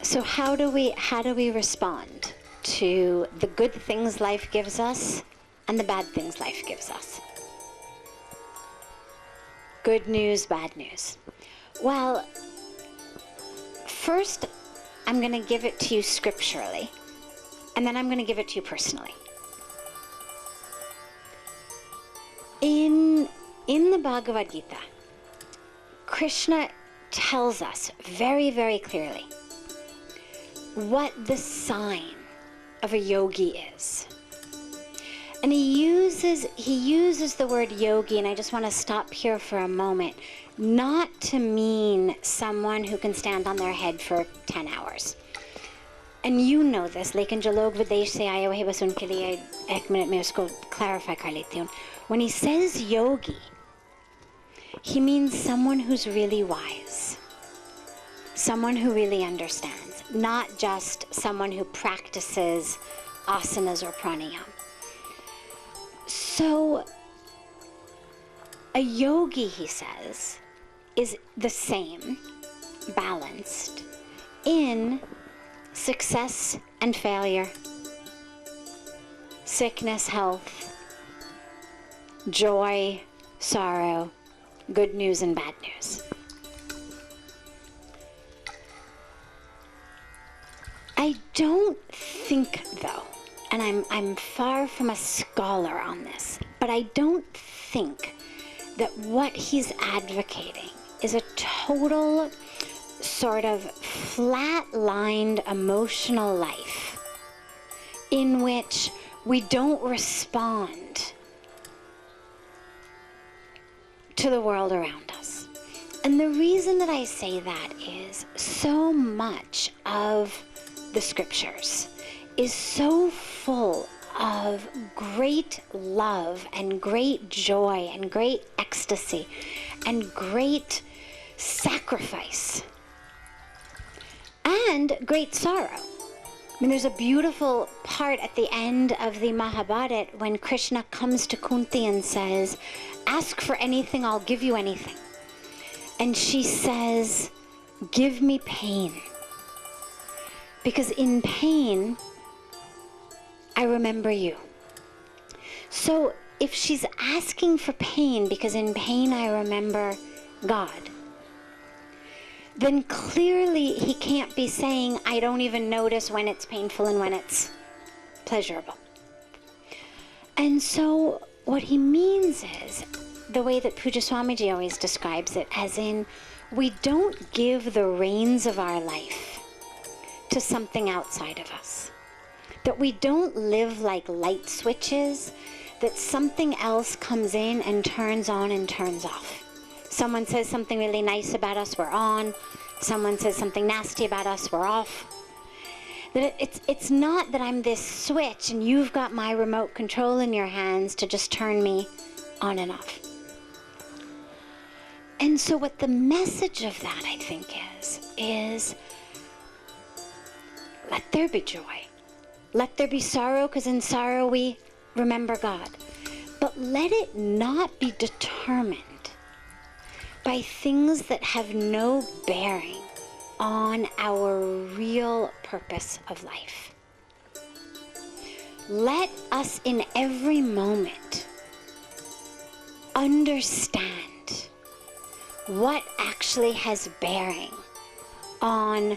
So how do we respond to the good things life gives us and the bad things life gives us? Good news, bad news. Well, first I'm going to give it to you scripturally, and then I'm going to give it to you personally. In the Bhagavad Gita, Krishna tells us very, very clearly what the sign of a yogi is. And he uses the word yogi, and I just want to stop here for a moment, not to mean someone who can stand on their head for 10 hours. And you know this, लेकिन जो लोग विदेश से आए हुए हैं बस उनके लिए एक मिनट में उसको clarify कर लेती हूँ. When he says yogi, he means someone who's really wise, someone who really understands, not just someone who practices asanas or pranayama. So, a yogi, he says, is the same, balanced, in success and failure, sickness, health, joy, sorrow, good news and bad news. I don't think, though, and I'm far from a scholar on this, but I don't think that what he's advocating is a total sort of flat-lined emotional life in which we don't respond to the world around us. And the reason that I say that is so much of the scriptures is so full of great love and great joy and great ecstasy and great sacrifice and great sorrow. I mean, there's a beautiful part at the end of the Mahabharata when Krishna comes to Kunti and says, "Ask for anything, I'll give you anything." And she says, "Give me pain. Because in pain, I remember you." So if she's asking for pain because in pain I remember God, then clearly he can't be saying, "I don't even notice when it's painful and when it's pleasurable." And so what he means is, the way that Puja Swamiji always describes it, as in, we don't give the reins of our life to something outside of us. That we don't live like light switches, that something else comes in and turns on and turns off. Someone says something really nice about us, we're on. Someone says something nasty about us, we're off. That it's not that I'm this switch and you've got my remote control in your hands to just turn me on and off. And so what the message of that, I think, is let there be joy. Let there be sorrow, because in sorrow we remember God. But let it not be determined by things that have no bearing on our real purpose of life. Let us in every moment understand what actually has bearing on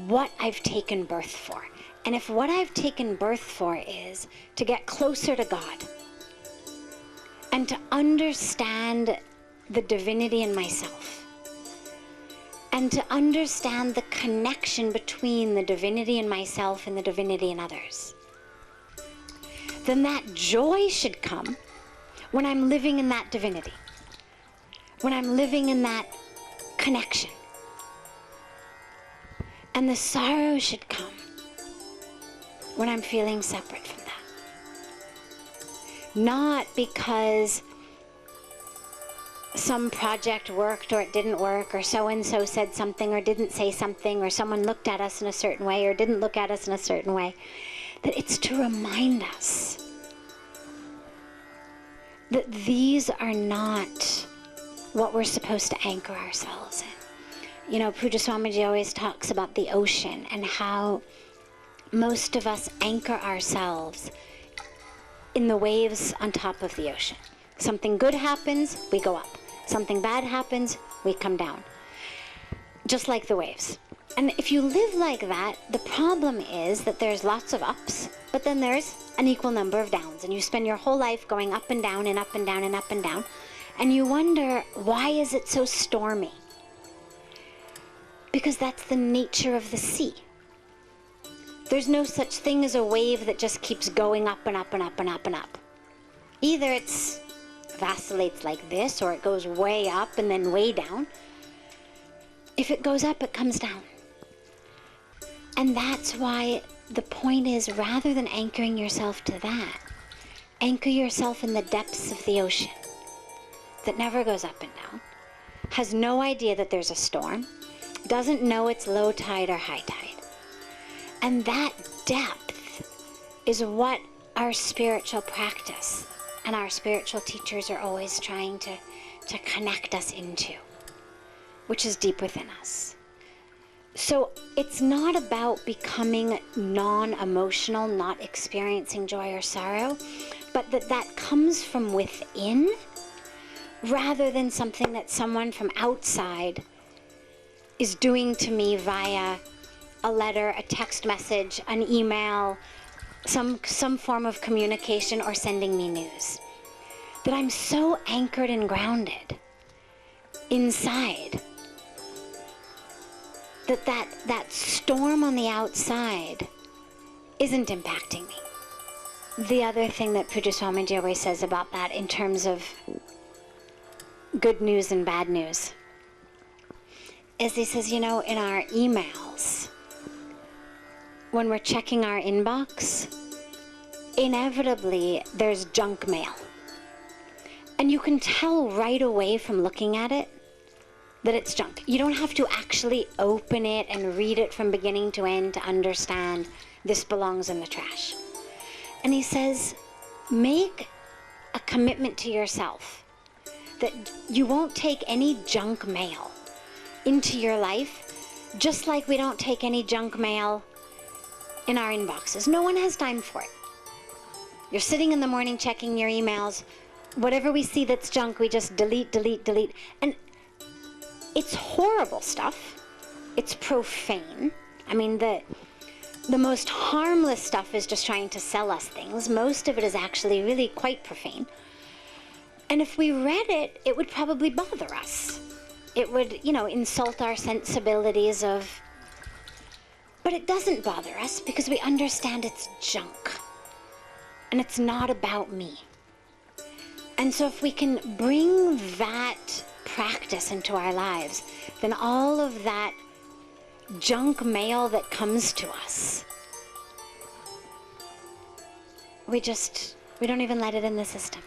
what I've taken birth for. And if what I've taken birth for is to get closer to God and to understand the divinity in myself and to understand the connection between the divinity in myself and the divinity in others, then that joy should come when I'm living in that divinity, when I'm living in that connection. And the sorrow should come when I'm feeling separate from that. Not because some project worked or it didn't work, or so-and-so said something or didn't say something, or someone looked at us in a certain way or didn't look at us in a certain way. That it's to remind us that these are not what we're supposed to anchor ourselves in. You know, Pujya Swamiji always talks about the ocean and how most of us anchor ourselves in the waves on top of the ocean. Something good happens, we go up. Something bad happens, we come down. Just like the waves. And if you live like that, the problem is that there's lots of ups, but then there's an equal number of downs. And you spend your whole life going up and down and up and down and up and down. And you wonder, why is it so stormy? Because that's the nature of the sea. There's no such thing as a wave that just keeps going up and up and up and up and up. Either it's vacillates like this, or it goes way up and then way down. If it goes up, it comes down. And that's why the point is, rather than anchoring yourself to that, anchor yourself in the depths of the ocean that never goes up and down, has no idea that there's a storm, doesn't know it's low tide or high tide. And that depth is what our spiritual practice and our spiritual teachers are always trying to connect us into, which is deep within us. So it's not about becoming non-emotional, not experiencing joy or sorrow, but that comes from within, rather than something that someone from outside is doing to me via a letter, a text message, an email, some form of communication, or sending me news. That I'm so anchored and grounded inside that storm on the outside isn't impacting me. The other thing that Pujya Swamiji always says about that in terms of good news and bad news is he says, you know, in our emails, when we're checking our inbox, inevitably there's junk mail. And you can tell right away from looking at it that it's junk. You don't have to actually open it and read it from beginning to end to understand this belongs in the trash. And he says, make a commitment to yourself that you won't take any junk mail into your life, just like we don't take any junk mail in our inboxes. No one has time for it. You're sitting in the morning checking your emails. Whatever we see that's junk, we just delete, delete, delete. And it's horrible stuff. It's profane. I mean, the most harmless stuff is just trying to sell us things. Most of it is actually really quite profane. And if we read it, it would probably bother us. It would, you know, insult our sensibilities of... But it doesn't bother us because we understand it's junk. And it's not about me. And so if we can bring that practice into our lives, then all of that junk mail that comes to us, we don't even let it in the system.